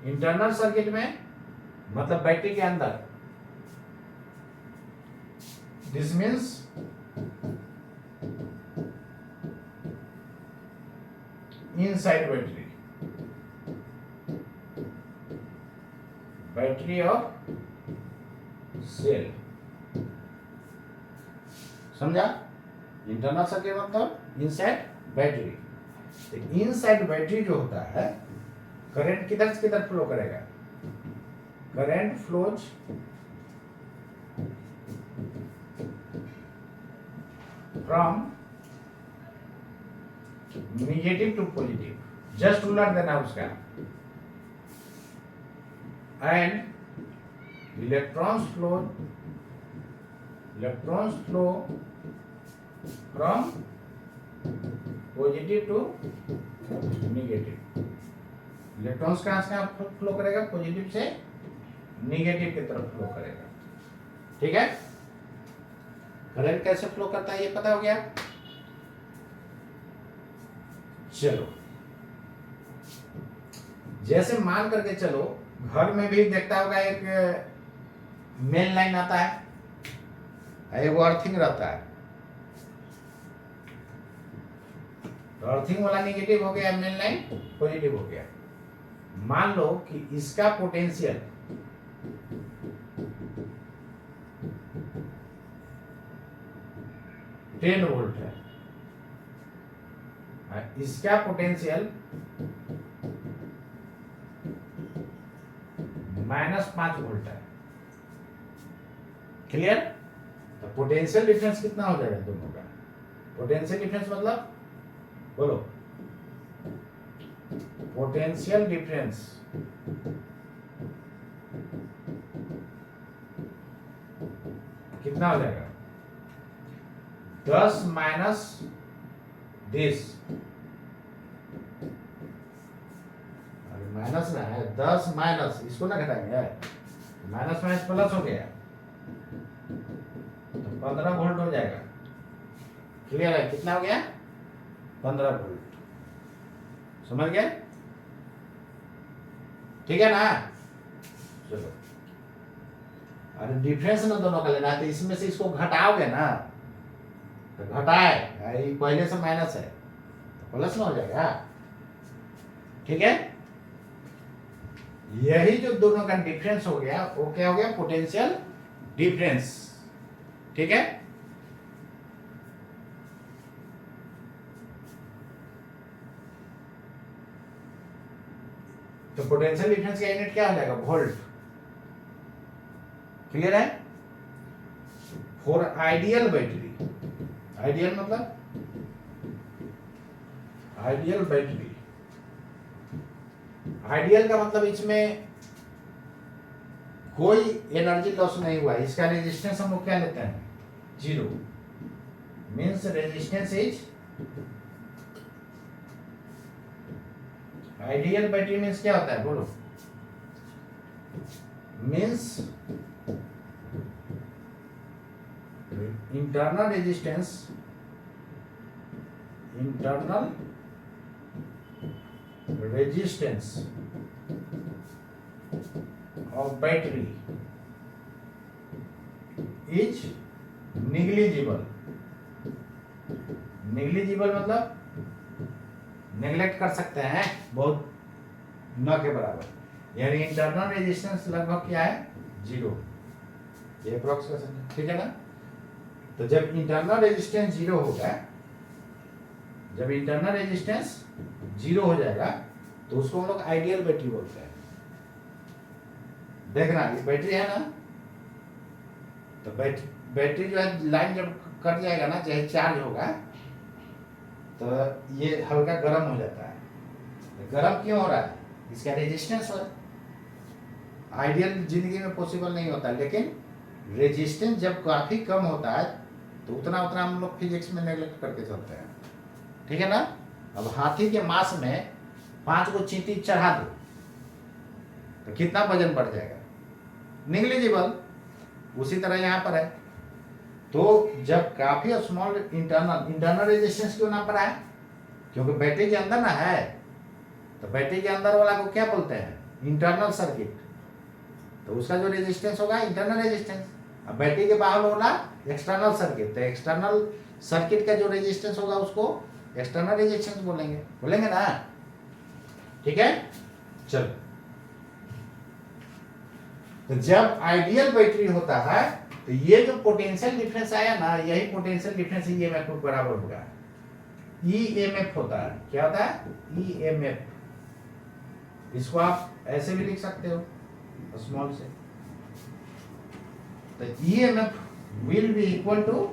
इंटरनल सर्किट में मतलब बैटरी के अंदर, this means inside battery, battery of cell. समझा? इंटरनल सर्किट मतलब इनसाइड बैटरी। तो इनसाइड बैटरी जो होता है, करंट किधर से किधर फ्लो करेगा, current flows from negative to positive, just उलट देना उसका। And electrons flow from positive to negative. Electrons कहां से फ्लो करेगा, पॉजिटिव से निगेटिव की तरफ फ्लो करेगा। ठीक है, करंट कैसे फ्लो करता है ये पता हो गया। चलो, जैसे मान करके चलो, घर में भी देखता होगा एक मेन लाइन आता है, एक अर्थिंग रहता है। तो अर्थिंग वाला निगेटिव हो गया, मेन लाइन पॉजिटिव हो गया। मान लो कि इसका पोटेंशियल 10 वोल्ट है, इसका पोटेंशियल -5 वोल्ट है। क्लियर? तो पोटेंशियल डिफरेंस कितना हो जाएगा दोनों का? पोटेंशियल डिफरेंस मतलब बोलो, पोटेंशियल डिफरेंस कितना हो जाएगा? 10 माइनस दिस, अरे माइनस ना है, 10 माइनस इसको ना घटाएंगे, माइनस माइनस प्लस हो गया तो 15 वोल्ट हो जाएगा। क्लियर है? कितना हो गया? 15 वोल्ट। समझ गए? ठीक है ना? चलो, अरे डिफरेंस ना दोनों का लेना है, तो इसमें से इसको घटाओगे ना, तो घटाए, ये पहले से माइनस है तो प्लस में हो जाएगा। ठीक है, यही जो दोनों का डिफरेंस हो गया वो क्या हो गया? Potential difference. ठीक है, तो पोटेंशियल डिफरेंस का यूनिट क्या हो जाएगा? वोल्ट। क्लियर है? फॉर आइडियल बैटरी, आइडियल मतलब आइडियल बैटरी, आइडियल का मतलब इसमें कोई एनर्जी लॉस नहीं हुआ। इसका रेजिस्टेंस हम लोग क्या लेते हैं? 0, means resistance is ideal battery. Means क्या होता है बोलो? Means internal resistance, internal resistance of battery is negligible. Negligible मतलब नेग्लेक्ट कर सकते हैं, बहुत न के बराबर, यानी इंटरनल रेजिस्टेंस लगभग क्या है? 0। ये अप्रोक्स कर सकते हैं। ठीक है ना? तो जब इंटरनल रेजिस्टेंस 0 होगा, जब इंटरनल रेजिस्टेंस 0 हो जाएगा तो उसको हम लोग आइडियल बैटरी बोलते हैं। देखना, ये बैटरी है ना, तो बैटरी जो है लाइन जब कट जाएगा ना, चाहे चार्ज होगा, तो ये हल्का गर्म हो जाता है। तो गर्म क्यों हो रहा है? इसका रेजिस्टेंस है। आइडियल जिंदगी में पॉसिबल नहीं होता, लेकिन रेजिस्टेंस जब काफी कम होता है तो उतना हम लोग फिजिक्स में नेग्लेक्ट करके चलते हैं। ठीक है ना? अब हाथी के मांस में 5 को चींटी चढ़ा दो तो कितना वजन बढ़ जाएगा? निग्लिजिबल। उसी तरह यहाँ पर है। तो जब काफी स्मॉल इंटरनल रेजिस्टेंस क्यों ना पड़ा है? क्योंकि बैटरी के अंदर ना है, तो बैटरी के अंदर वाला को क्या बोलते हैं? Internal circuit. तो उसका जो रेजिस्टेंस होगा इंटरनल रेजिस्टेंस। अब बैटरी के बाहर वाला एक्सटर्नल सर्किट, तो एक्सटर्नल सर्किट का जो रेजिस्टेंस होगा उसको एक्सटर्नल रेजिस्टेंस बोलेंगे ना? ठीक है, चलो। तो जब आइडियल बैटरी होता है तो ये जो पोटेंशियल डिफरेंस आया ना, यही पोटेंशियल डिफरेंस ईएमएफ को बराबर होगा। ईएमएफ होता है, क्या होता है? ईएमएफ। इसको आप ऐसे भी लिख सकते हो स्मॉल से। तो EMF will be equal to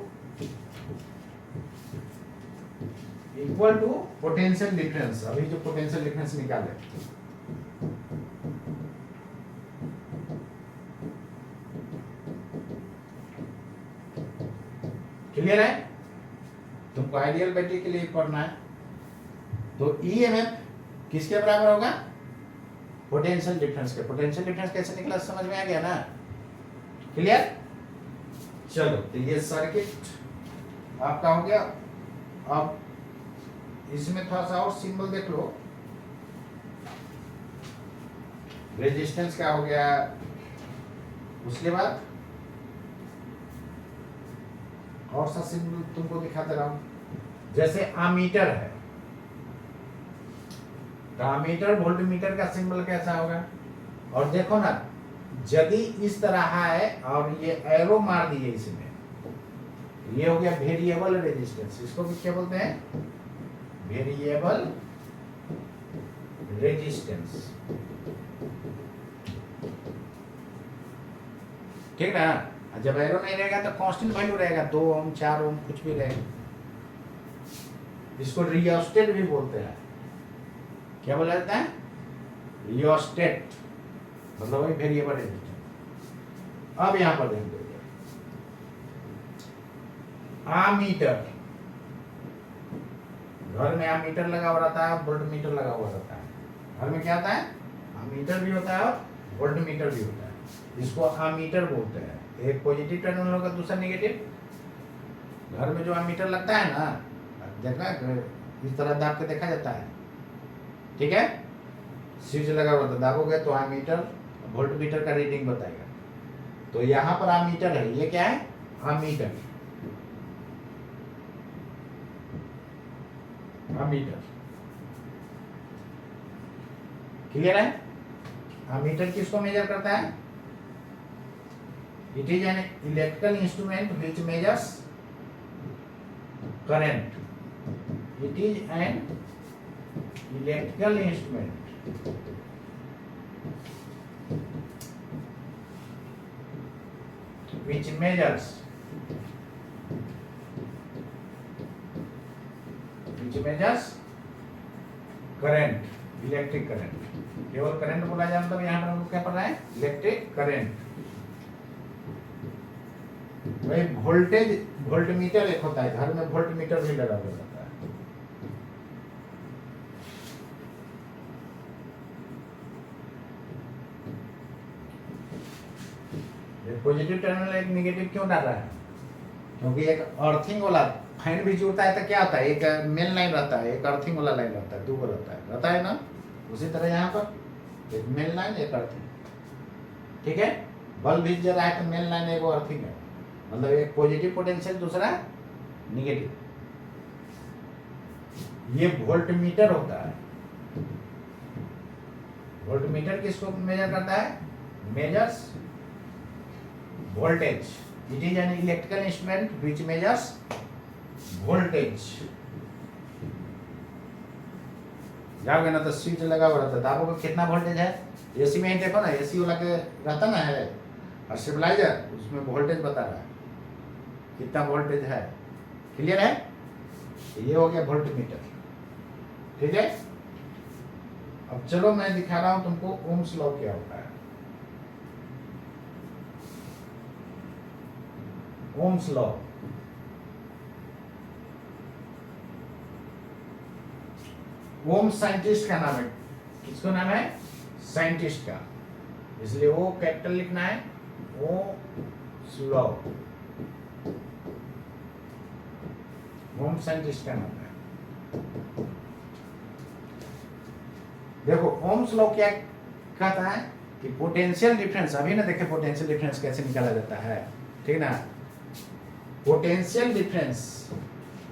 potential difference. अभी जो पोटेंशियल डिफरेंस निकाले, क्लियर है? तुमको आइडियल बैटरी के लिए पढ़ना है। तो ईएमएफ किसके बराबर होगा? पोटेंशियल डिफरेंस के। पोटेंशियल डिफरेंस कैसे निकला समझ में आ गया ना? क्लियर? चलो तो ये सर्किट आपका हो गया। अब इसमें थोड़ा सा और सिंबल देख लो। रेजिस्टेंस क्या हो गया, उसके बाद और सा सिंबल तुमको दिखाते रहा हूं। जैसे आमीटर है, तो आमीटर वोल्टमीटर का सिंबल कैसा होगा? और देखो ना, यदि इस तरह है और ये एरो मार दिए इसमें, ये हो गया वेरिएबल रेजिस्टेंस। इसको भी क्या बोलते हैं? Variable resistance. ठीक ना? जब एरो नहीं रहेगा तो कांस्टेंट वैल्यू रहेगा, 2 ओम 4 ओम कुछ भी रहेगा। इसको रियोस्टेट भी बोलते हैं। क्या बोला जाता है? रियोस्टेट, मतलब वही वेरिएबल रेजिस्टेंस। अब यहां पर देखो आमीटर, घर में आमीटर लगा हुआ रहता है, वोल्टमीटर लगा हुआ रहता है। घर में क्या आता है? आमीटर भी होता है और वोल्टमीटर भी होता है। इसको आमीटर बोलते हैं। एक पॉजिटिव टर्मिनल होगा, दूसरा नेगेटिव। घर में जो आमीटर लगता है ना, देखना इस तरह दाब के देखा जाता है। ठीक है, स्विच लगा हुआ था, दाबोगे तो आमीटर वोल्टमीटर का रीडिंग बताएगा। तो यहाँ पर आमीटर है, ये क्या है? आमीटर। आमीटर क्लियर है? आमीटर किसको मेजर करता है? It is an electrical instrument which measures current. It is an electrical instrument which measures current, electric current. केवल करंट बोला जाए मतलब यहाँ पर हमको क्या पढ़ रहा है? Electric current. वही वोल्टेज, वोल्टमीटर एक होता है, घर में वोल्टमीटर भी लगा हुआ रहता है। पॉजिटिव टर्मिनल एक नेगेटिव क्यों डाल रहा है? क्योंकि एक अर्थिंग वाला फैन भी जुड़ता है तो क्या होता है? एक मेन लाइन रहता है, एक अर्थिंग वाला लाइन रहता है, 2 रहता है ना? उसी तरह यहाँ पर एक मेन लाइन, एक अर्थिंग। ठीक है, बल्ब भी जल रहा है तो मेन लाइन एक अर्थिंग है, मतलब एक पॉजिटिव पोटेंशियल, दूसरा नेगेटिव। ये वोल्टमीटर होता है। वोल्टमीटर किसको मेजर करता है? Measures voltage. It is an electrical instrument which measures voltage. जाओगे ना तो स्विच लगा हुआ रहता है, दाबोगे कितना वोल्टेज है? एसी में ही देखो ना, एसी वाला के रहता ना है, और स्टेबलाइजर उसमें वोल्टेज बता रहा है कितना वोल्टेज है। क्लियर है? ये हो गया वोल्टमीटर। ठीक है, अब चलो मैं दिखा रहा हूं तुमको ओम्स लॉ क्या होता है। ओम्स लॉ, ओम साइंटिस्ट का नाम है। किसको नाम है? साइंटिस्ट का, इसलिए वो कैपिटल लिखना है। ओम्स लॉ, ओम साइंटिस्ट का नाम है। देखो ओम्स लॉ क्या कहता है कि पोटेंशियल डिफरेंस, अभी ना देखे पोटेंशियल डिफरेंस कैसे निकाला जाता है। ठीक ना? पोटेंशियल डिफरेंस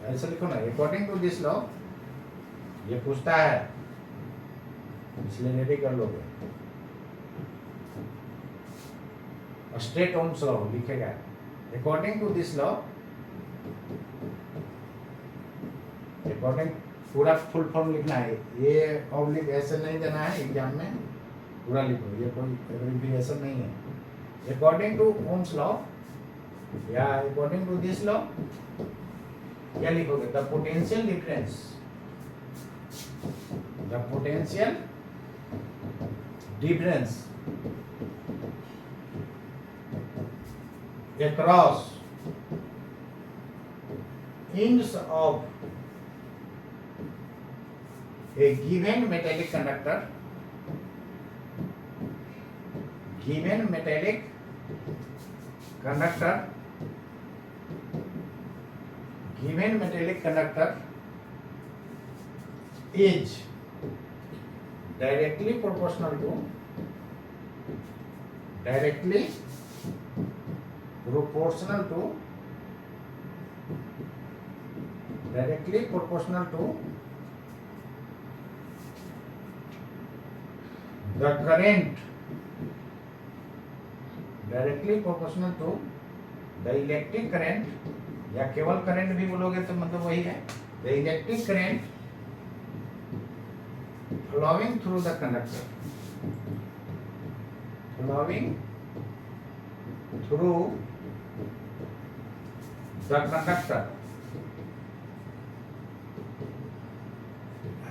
ऐसा लिखो ना, अकॉर्डिंग टू दिस लॉ, ये पूछता है इसलिए रेडी कर लोगे। स्ट्रेट ओम्स लॉ लिखेगा, according to this law, according पूरा फुल फॉर्म लिखना है, ये ऑब्लिक ऐसे नहीं देना है एग्जाम में, पूरा लिखो, ये कोई एब्रिविएशन नहीं है। अकॉर्डिंग टू ओम्स लॉ या अकॉर्डिंग टू दिस लॉ क्या लिखोगे? The potential difference, the potential difference across ends of a given metallic conductor given metallic conductor is directly proportional to the current, the electric current, या केवल करंट भी बोलोगे तो मतलब वही है, the electric current flowing through the conductor,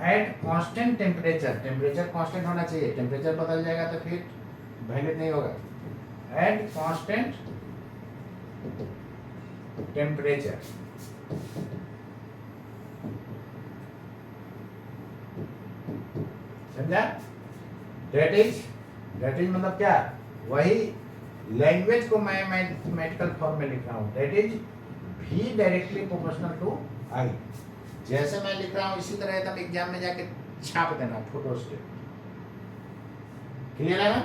at constant temperature, temperature constant होना चाहिए, टेम्परेचर बदल जाएगा तो फिर वैलिड नहीं होगा, at constant temperature समझा? That is मतलब क्या, वही लैंग्वेज को मैं मैथमेटिकल फॉर्म में लिख रहा हूँ, that is V directly proportional to I, जैसे मैं लिख रहा हूँ इसी तरह एकदम एग्जाम में जाके छाप देना फोटो स्टेट, क्लियर है ना?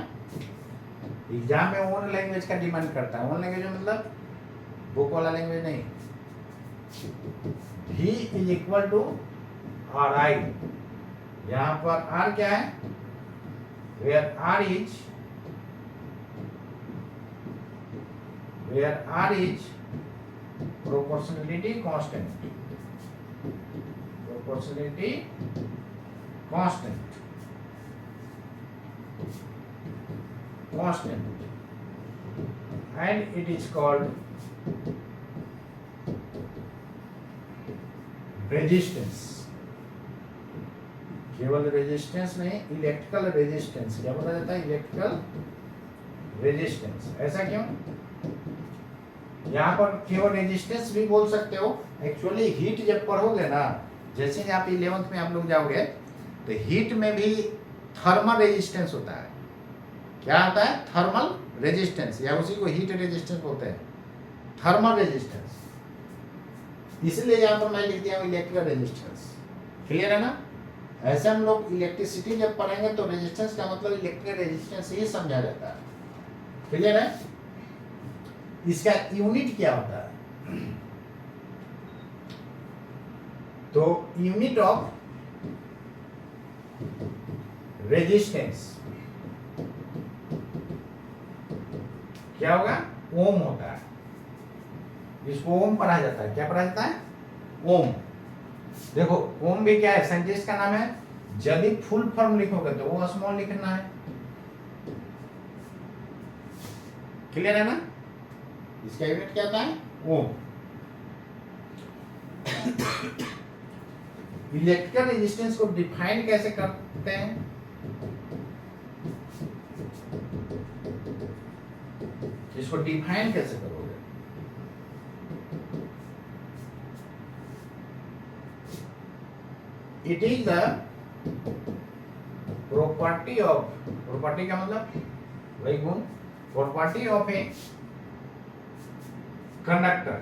एग्जाम में ओन लैंग्वेज का डिमांड करता है, ओन लैंग्वेज मतलब बुक वाला लैंग्वेज नहीं, V is equal to R I, यहाँ पर R क्या है, where R is proportionality constant, and it is called resistance, केवल रेजिस्टेंस नहीं, इलेक्ट्रिकल रेजिस्टेंस, क्या बोला जाता है, इलेक्ट्रिकल रेजिस्टेंस। ऐसा क्यों? यहाँ पर केवल रेजिस्टेंस भी बोल सकते हो, एक्चुअली हीट जब पढ़ोगे ना, जैसे आप 11th में आप लोग जाओगे तो हीट में भी थर्मल रेजिस्टेंस होता है। क्या आता है? थर्मल रेजिस्टेंस, या उसी को हीट रेजिस्टेंस बोलते हैं, थर्मल रेजिस्टेंस। इसलिए यहाँ पर मैं लिख दिया हूँ इलेक्ट्रिकल रेजिस्टेंस। क्लियर है ना? ऐसे हम लोग इलेक्ट्रिसिटी जब पढ़ेंगे तो रेजिस्टेंस का मतलब इलेक्ट्रिकल रेजिस्टेंस ही समझा जाता है। क्लियर है? इसका यूनिट क्या होता है? तो यूनिट ऑफ रेजिस्टेंस क्या होगा? ओम होता है। इसको ओम पढ़ा जाता है। क्या पढ़ा जाता है? ओम। देखो ओम भी क्या है? साइंटिस्ट का नाम है। जब भी फुल फॉर्म लिखोगे तो वो स्मॉल लिखना है। क्लियर है ना? इसका यूनिट क्या होता है? ओम। इलेक्ट्रिकल रेजिस्टेंस को डिफाइन कैसे करते हैं? इसको डिफाइन कैसे करोगे? It is the property of, property का मतलब वही गुण, property of a conductor,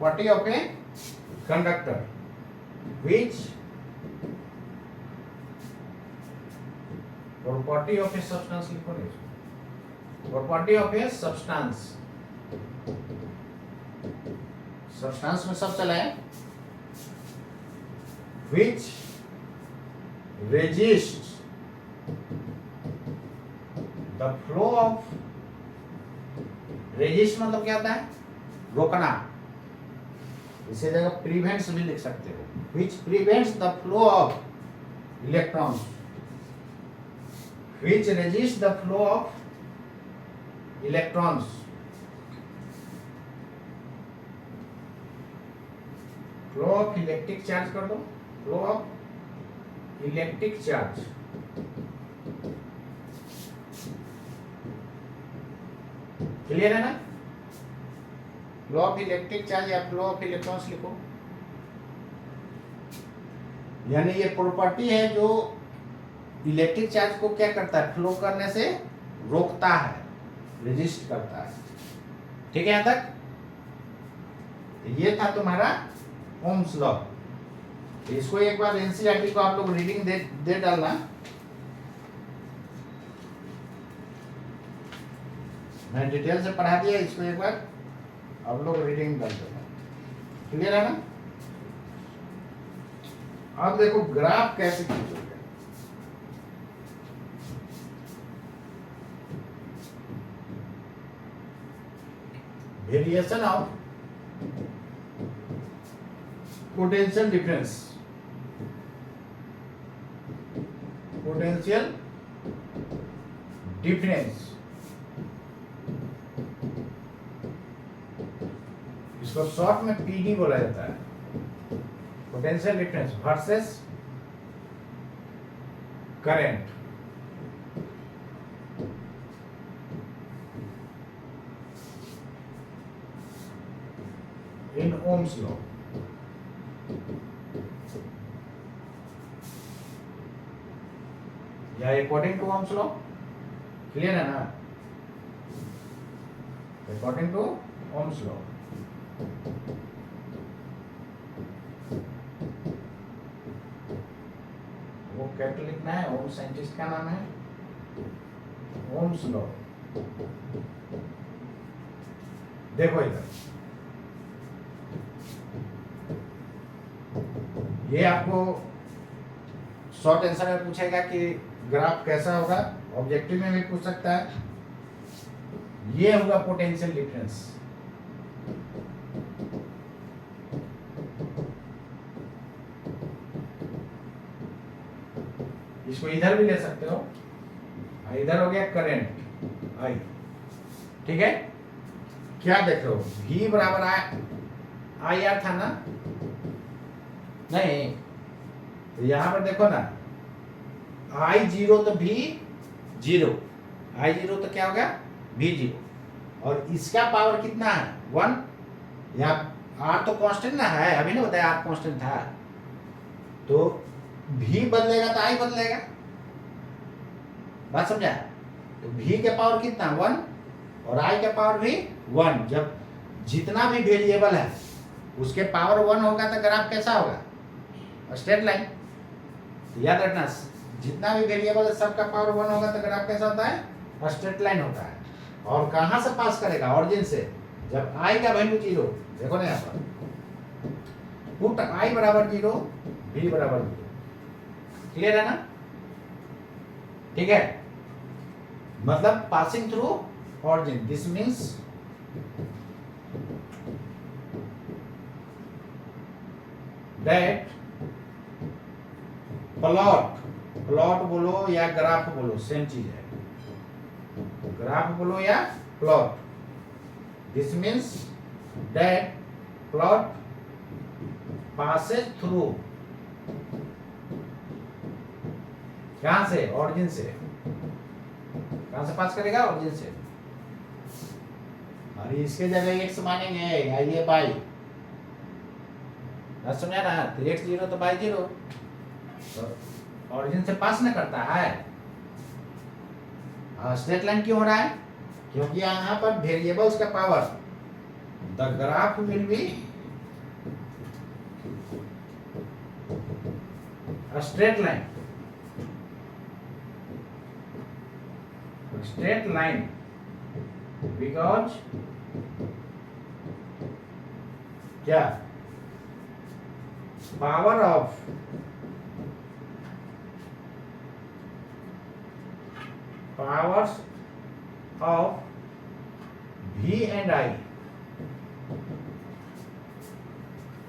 property of a conductor which property of a substance लिखो ना इसको, property of a substance, substance में सब चला है, which resists the flow of, resist मतलब क्या होता है? रोकना। इसे जगह प्रिवेंट्स भी लिख सकते हो, which prevents the flow of electrons, which resists the flow of electrons, flow of electric charge कर दो, flow of electric charge, clear है ना? फ्लो ऑफ इलेक्ट्रिक चार्ज या फ्लो ऑफ इलेक्ट्रॉन्स लिखो। यानी ये प्रॉपर्टी है जो इलेक्ट्रिक चार्ज को क्या करता है, फ्लो करने से रोकता है, रेजिस्ट करता है। ठीक है, यहां तक ये था तुम्हारा ओम्स लॉ। इसको एक बार एनसीईआरटी को आप लोग रीडिंग दे डालना। मैं डिटेल से पढ़ा दिया, इसको एक बार आप लोग रीडिंग डाल देना। क्लियर है ना? अब देखो ग्राफ कैसे खींचोगे। Variation of potential difference, potential difference, इसको शॉर्ट में पीडी बोला जाता है। Potential difference versus current in Ohm's law. या according to Ohm's law. Clear है ना? According to Ohm's law. वो कैपिटल लिखना है, ओम साइंटिस्ट का नाम है, ओम्स लॉ। देखो इधर, ये आपको शॉर्ट आंसर में पूछेगा कि ग्राफ कैसा होगा, ऑब्जेक्टिव में भी पूछ सकता है। ये होगा पोटेंशियल डिफरेंस। इसको इधर भी ले सकते हो, इधर हो गया करंट आई। ठीक है, क्या देख रहे हो, V बराबर आई आर था ना? नहीं, तो यहां पर देखो ना, आई जीरो तो V जीरो, आई जीरो तो क्या होगा V जीरो, और इसका पावर कितना है 1। यहाँ R तो कांस्टेंट ना है, अभी ना बताया R कांस्टेंट था, तो V बदलेगा तो I बदलेगा। बात समझा? तो V के पावर कितना 1 और I के पावर भी 1। जब जितना भी वेरिएबल है उसके पावर 1 होगा तो ग्राफ कैसा होगा, स्ट्रेट लाइन। तो याद रखना, जितना भी वेरिएबल है सबका पावर 1 होगा तो ग्राफ कैसा होता है, स्ट्रेट लाइन होता है। और कहां से पास करेगा, ऑरिजिन से। जब I का वैल्यू 0, देखो ना यहाँ पर, पुट I बराबर 0, V बराबर 0। क्लियर है ना? ठीक है, मतलब passing through origin. This means that plot बोलो या ग्राफ बोलो, सेम चीज है। ग्राफ बोलो या plot, this means that plot Passage through, कहां से, ऑरिजिन से। कहां से पास करेगा, ऑरिजिन से। और इसके जगह x मानेंगे, ये बाई, समझा ना? तो x 0 तो बाई 0, तो ऑरिजिन से पास न करता है। स्ट्रेट लाइन क्यों हो रहा है, क्योंकि यहाँ पर वेरिएबल्स का power, the graph will be straight line, straight line because क्या, power of powers of V and I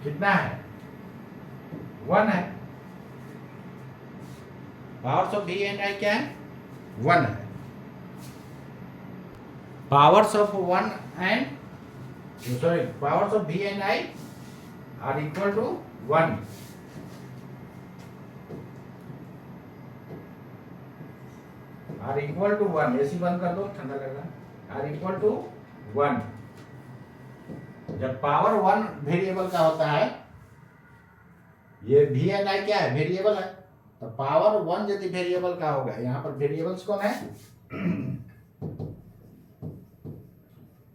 कितना है, 1 है। Powers of V and I क्या है, 1 है। powers of 1 and powers of V and I are equal to 1। are equal to 1, AC बंद कर दो, ठंडा लग रहा है। are equal to 1। जब पावर 1 वेरिएबल का होता है, ये V and I क्या है, वेरिएबल है, तो पावर 1 यदि वेरिएबल का होगा, यहाँ पर वेरिएबल्स कौन है,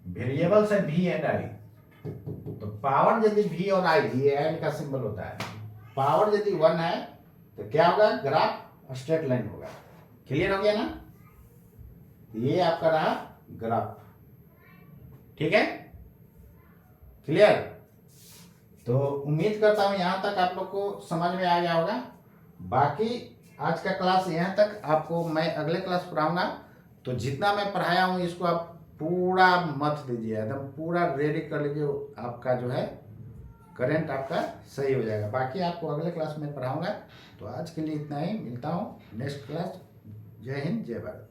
वेरिएबल्स है v एंड i। तो पावर यदि v और i, ये एंड का सिंबल होता है, पावर यदि 1 है तो क्या होगा, ग्राफ स्ट्रेट लाइन होगा। क्लियर हो गया ना, ये आपका रहा ग्राफ, ठीक है, क्लियर। तो उम्मीद करता हूं यहां तक आप लोग को समझ में आ गया होगा। बाकी आज का क्लास यहाँ तक, आपको मैं अगले क्लास पढ़ाऊंगा। तो जितना मैं पढ़ाया हूँ इसको आप पूरा मत दीजिए, एकदम पूरा रेडी कर लीजिए, आपका जो है करंट आपका सही हो जाएगा। बाकी आपको अगले क्लास में पढ़ाऊंगा। तो आज के लिए इतना ही, मिलता हूँ नेक्स्ट क्लास। जय हिंद, जय भारत।